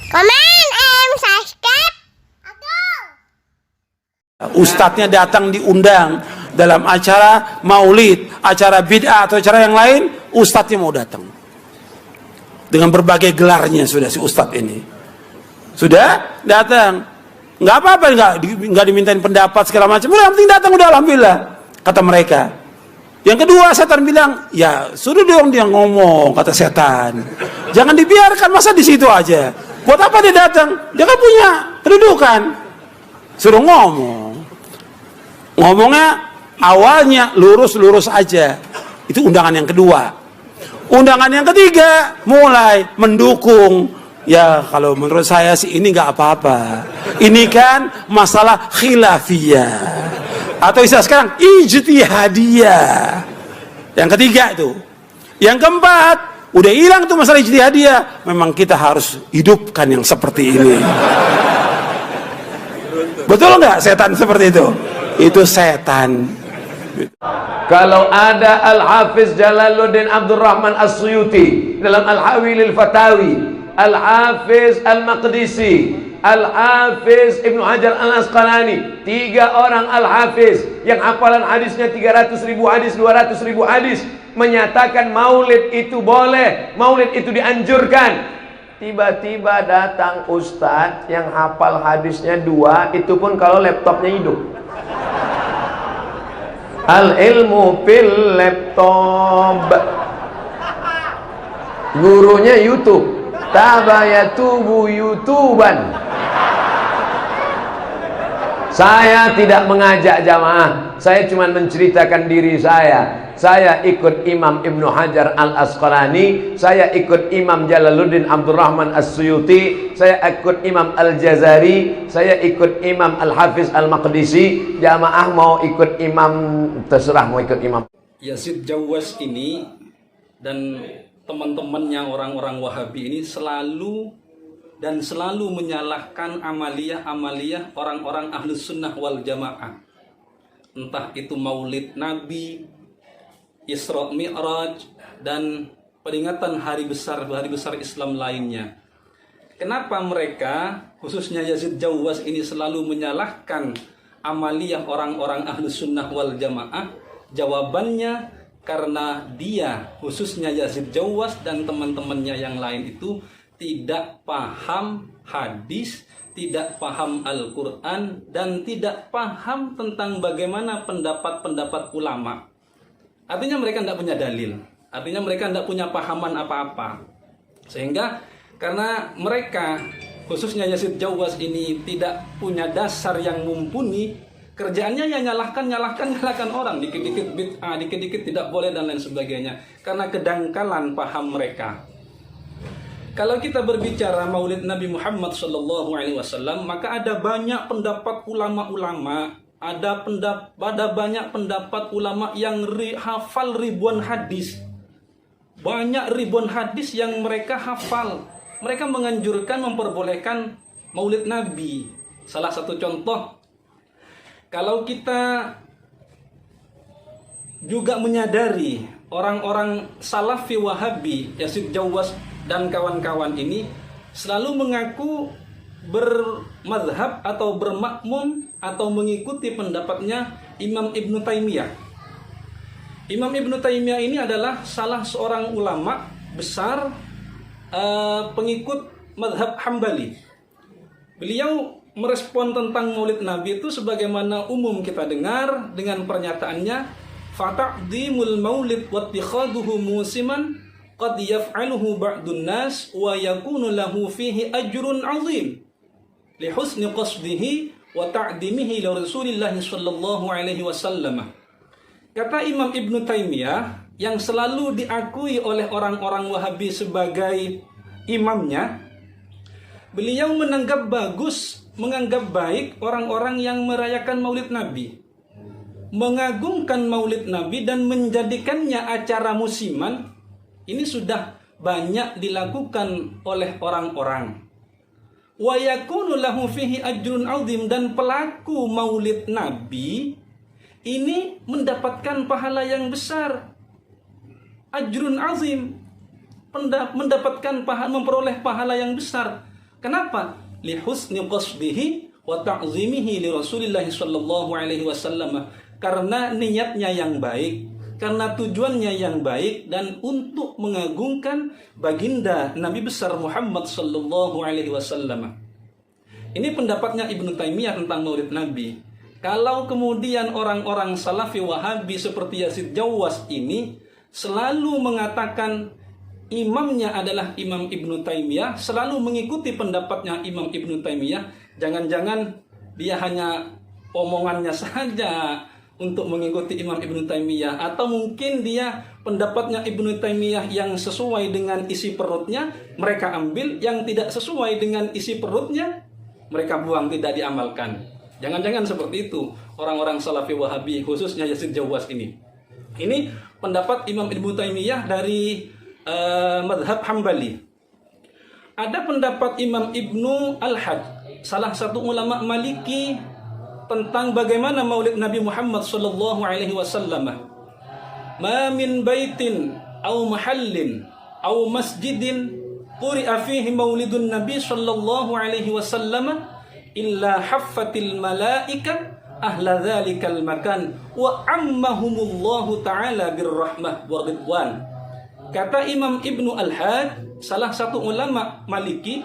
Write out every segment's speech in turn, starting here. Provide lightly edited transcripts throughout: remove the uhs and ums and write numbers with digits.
Comment and subscribe. Ustadznya datang diundang dalam acara maulid, acara bid'ah atau acara yang lain, ustadznya mau datang dengan berbagai gelarnya. Sudah si ustadz ini sudah datang, nggak apa-apa, nggak dimintain pendapat segala macam, udah yang penting datang, udah alhamdulillah, kata mereka. Yang kedua, setan bilang, ya suruh dong dia ngomong, kata setan, jangan dibiarkan, masa di situ aja, buat apa dia datang, dia kan punya kedudukan, suruh ngomong. Ngomongnya awalnya lurus-lurus aja, itu undangan yang kedua. Undangan yang ketiga mulai mendukung. Ya kalau menurut saya sih ini nggak apa-apa, ini kan masalah khilafiyah atau istilah sekarang ijtihadiyah. Yang ketiga itu. Yang keempat, udah hilang tuh masalah ijtihadiyah, memang kita harus hidupkan yang seperti ini. Betul nggak setan seperti itu? Itu setan. Kalau ada Al-Hafiz Jalaluddin Abdurrahman As-Suyuti dalam Al-Hawilil Fatawi, Al-Hafiz Al-Maqdisi, Al-Hafiz Ibnu Hajar Al-Asqalani, 3 orang Al-Hafiz yang hafalan hadisnya 300.000 hadis, 200.000 hadis, menyatakan maulid itu boleh, maulid itu dianjurkan. Tiba-tiba datang ustadz yang hafal hadisnya 2, itu pun kalau laptopnya hidup. Al-ilmu fil laptop. Gurunya YouTube. Tabayatubu YouTuban. Saya tidak mengajak jamaah, saya cuma menceritakan diri saya. Saya ikut Imam Ibnu Hajar Al-Asqalani, saya ikut Imam Jalaluddin Abdurrahman As-Suyuti, saya ikut Imam Al-Jazari, saya ikut Imam Al-Hafiz Al-Maqdisi. Jamaah mau ikut imam, terserah mau ikut imam. Yazid Jawwas ini dan teman-temannya orang-orang Wahabi ini selalu menyalahkan amaliyah orang-orang Ahlus Sunnah wal Jamaah. Entah itu Maulid Nabi, Isra Mi'raj, dan peringatan hari besar Islam lainnya. Kenapa mereka, khususnya Yazid Jawwas ini, selalu menyalahkan amaliyah orang-orang Ahlus Sunnah wal Jamaah? Jawabannya, karena dia, khususnya Yazid Jawwas dan teman-temannya yang lain itu tidak paham hadis, tidak paham Al-Quran, dan tidak paham tentang bagaimana pendapat-pendapat ulama. Artinya mereka tidak punya dalil, artinya mereka tidak punya pahaman apa-apa. Sehingga karena mereka, khususnya Yazid Jawwas ini, tidak punya dasar yang mumpuni, kerjaannya ya nyalahkan orang, dikit-dikit bid'ah, dikit-dikit tidak boleh dan lain sebagainya, karena kedangkalan paham mereka. Kalau kita berbicara Maulid Nabi Muhammad SAW, maka ada banyak pendapat ulama-ulama, ada banyak pendapat ulama yang hafal ribuan hadis, banyak ribuan hadis yang mereka hafal. Mereka menganjurkan, memperbolehkan Maulid Nabi. Salah satu contoh, kalau kita juga menyadari orang-orang Salafi Wahabi, Yazid Jawwas dan kawan-kawan ini selalu mengaku bermadhab atau bermakmum atau mengikuti pendapatnya Imam Ibnu Taimiyah. Imam Ibnu Taimiyah ini adalah salah seorang ulama besar, pengikut madhab Hambali. Beliau merespon tentang Maulid Nabi itu sebagaimana umum kita dengar dengan pernyataannya, fata'dhimul maulid wattikhaduhu musiman qad yaf'aluhu ba'dun nas wa yakunu lahu fihi ajrun 'azim li husni qasdihi wa ta'dimihi li Rasulillah sallallahu alaihi wasallam. Kata Imam Ibnu Taimiyah yang selalu diakui oleh orang-orang Wahabi sebagai imamnya, beliau menganggap baik orang-orang yang merayakan Maulid Nabi, mengagungkan Maulid Nabi dan menjadikannya acara musiman. Ini sudah banyak dilakukan oleh orang-orang. Wa yakunu lahu fihi ajrun 'azim, dan pelaku Maulid Nabi ini mendapatkan pahala yang besar. Ajrun 'azim, mendapatkan pahala, memperoleh pahala yang besar. Kenapa? Li husni qasdihi wa ta'zimihi li Rasulillah sallallahu alaihi wasallam. Karena niatnya yang baik, karena tujuannya yang baik, dan untuk mengagungkan baginda Nabi besar Muhammad sallallahu alaihi wasallam. Ini pendapatnya Ibnu Taimiyah tentang Maulid Nabi. Kalau kemudian orang-orang Salafi Wahabi seperti Yazid Jawwas ini selalu mengatakan imamnya adalah Imam Ibnu Taimiyah, selalu mengikuti pendapatnya Imam Ibnu Taimiyah, jangan-jangan dia hanya omongannya saja untuk mengikuti Imam Ibnu Taimiyah, atau mungkin dia pendapatnya Ibnu Taimiyah yang sesuai dengan isi perutnya mereka ambil, yang tidak sesuai dengan isi perutnya mereka buang, tidak diamalkan. Jangan-jangan seperti itu orang-orang Salafi Wahabi, khususnya Yazid Jawwas ini. Ini pendapat Imam Ibnu Taimiyah dari madhab Hambali. Ada pendapat Imam Ibnu Al-Hajj, salah satu ulama Maliki, tentang bagaimana Maulid Nabi Muhammad sallallahu alaihi wasallam. Ma min baitin aw mahallin aw masjidin quri'a fihi maulidun Nabi sallallahu alaihi wasallam illa haffatil malaika ahla dzalikal makan wa ammahumullahu ta'ala birrahmah wa ridwan. Kata Imam Ibnu Al-Hajj, salah satu ulama Maliki,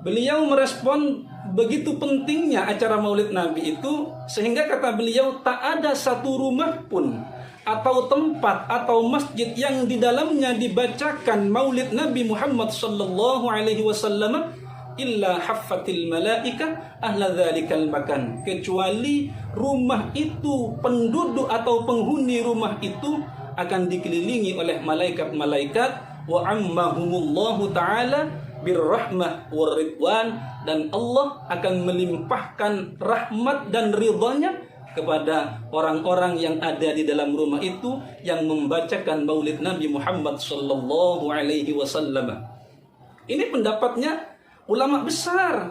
beliau merespon begitu pentingnya acara Maulid Nabi itu, sehingga kata beliau tak ada satu rumah pun atau tempat atau masjid yang di dalamnya dibacakan Maulid Nabi Muhammad sallallahu alaihi wasallam illa haffatil malaika ahla dzalikal makan, kecuali rumah itu, penduduk atau penghuni rumah itu akan dikelilingi oleh malaikat-malaikat, wa ammahumullahu ta'ala birrahmah wa ridwan, dan Allah akan melimpahkan rahmat dan ridhanya kepada orang-orang yang ada di dalam rumah itu yang membacakan Maulid Nabi Muhammad sallallahu alaihi wasallam. Ini pendapatnya ulama besar,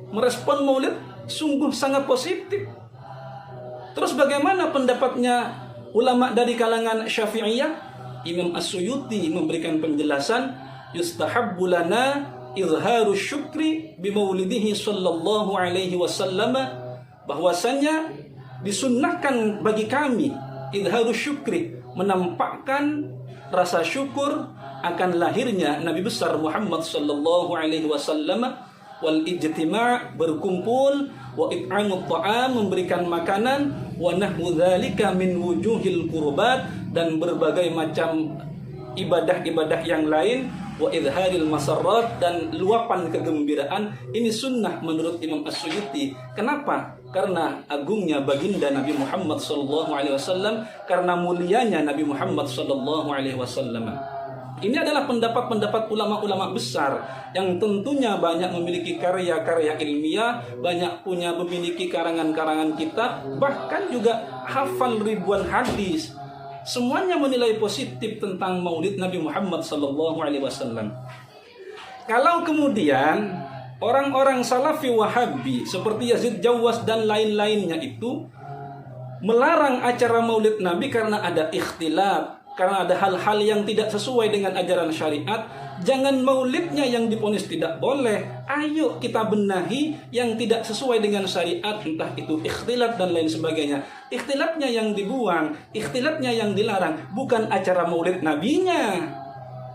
merespon Maulid sungguh sangat positif. Terus bagaimana pendapatnya ulama dari kalangan Syafi'iyah? Imam As-Suyuti memberikan penjelasan, yustahabbu lana izharu syukri bi maulidihi sallallahu alaihi wasallam, bahwasanya disunnahkan bagi kami izharu syukri, menampakkan rasa syukur akan lahirnya Nabi besar Muhammad sallallahu alaihi wasallam, wal ijtima', berkumpul, wa it'amut ta'am, memberikan makanan, wa nahwu dzalika min wujuhil qurbat, dan berbagai macam ibadah-ibadah yang lain, wa idharil masarrat, dan luapan kegembiraan. Ini sunnah menurut Imam As-Suyuti. Kenapa? Karena agungnya baginda Nabi Muhammad sallallahu alaihi wasallam, karena mulianya Nabi Muhammad sallallahu alaihi wasallam. Ini adalah pendapat-pendapat ulama-ulama besar yang tentunya banyak memiliki karya-karya ilmiah, banyak memiliki karangan-karangan kitab, bahkan juga hafal ribuan hadis. Semuanya menilai positif tentang Maulid Nabi Muhammad sallallahu alaihi wasallam. Kalau kemudian orang-orang Salafi Wahabi seperti Yazid Jawwas dan lain-lainnya itu melarang acara Maulid Nabi karena ada ikhtilaf, karena ada hal-hal yang tidak sesuai dengan ajaran syariat, jangan maulidnya yang diponis tidak boleh. Ayo kita benahi yang tidak sesuai dengan syariat, entah itu ikhtilat dan lain sebagainya. Ikhtilatnya yang dibuang, ikhtilatnya yang dilarang, bukan acara maulid nabinya.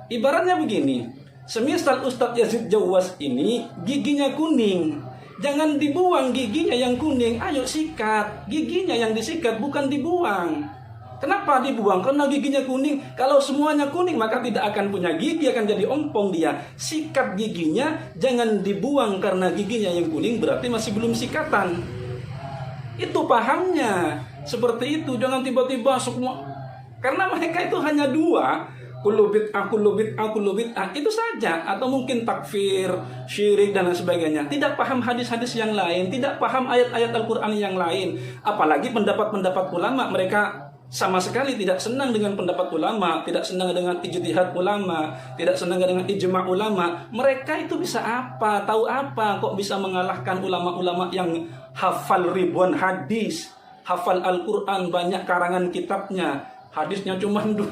Ibaratnya begini, semisal Ustadz Yazid Jawwas ini giginya kuning, jangan dibuang giginya yang kuning, ayo sikat. Giginya yang disikat, bukan dibuang. Kenapa dibuang? Karena giginya kuning. Kalau semuanya kuning maka tidak akan punya gigi, akan jadi ompong dia. Sikat giginya, jangan dibuang karena giginya yang kuning, berarti masih belum sikatan. Itu pahamnya. Seperti itu, jangan tiba-tiba semua. Karena mereka itu hanya dua, kullu bid'ah, itu saja. Atau mungkin takfir, syirik dan lain sebagainya. Tidak paham hadis-hadis yang lain, tidak paham ayat-ayat Al-Quran yang lain. Apalagi pendapat-pendapat ulama, mereka sama sekali tidak senang dengan pendapat ulama, tidak senang dengan ijtihad ulama, tidak senang dengan ijma' ulama. Mereka itu bisa apa? Tahu apa? Kok bisa mengalahkan ulama-ulama yang hafal ribuan hadis, hafal Al-Quran, banyak karangan kitabnya, hadisnya cuma 2,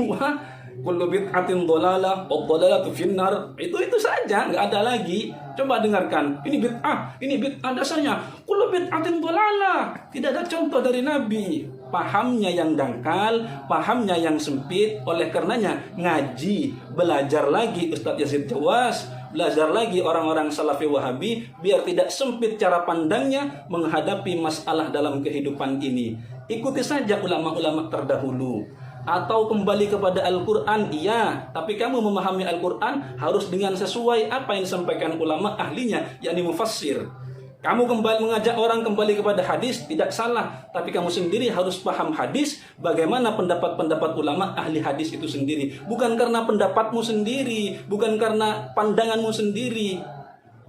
kullu bid'atin dhalalah wa dhalalatu finnar. Itu saja, nggak ada lagi. Coba dengarkan, ini bid'ah dasarnya kullu bid'atin dhalalah. Tidak ada contoh dari Nabi. Pahamnya yang dangkal, pahamnya yang sempit. Oleh karenanya ngaji, belajar lagi Ustadz Yazid Jawas, belajar lagi orang-orang Salafi Wahabi, biar tidak sempit cara pandangnya menghadapi masalah dalam kehidupan ini. Ikuti saja ulama-ulama terdahulu. Atau kembali kepada Al-Quran, iya, tapi kamu memahami Al-Quran harus dengan sesuai apa yang disampaikan ulama ahlinya, yakni mufassir. Kamu mengajak orang kembali kepada hadis, tidak salah, tapi kamu sendiri harus paham hadis, bagaimana pendapat-pendapat ulama ahli hadis itu sendiri. Bukan karena pendapatmu sendiri, bukan karena pandanganmu sendiri.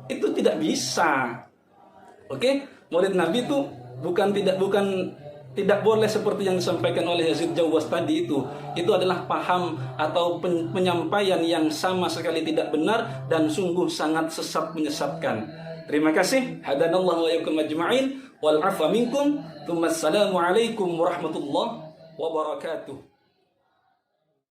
Itu tidak bisa. Oke? Maulid Nabi itu tidak boleh seperti yang disampaikan oleh Yazid Jawas tadi itu. Itu adalah paham atau penyampaian yang sama sekali tidak benar dan sungguh sangat sesat, menyesatkan. Terima kasih. Hadanallahu wa iyyakum ajma'in wal 'afwa minkum. Assalamualaikum warahmatullahi wabarakatuh.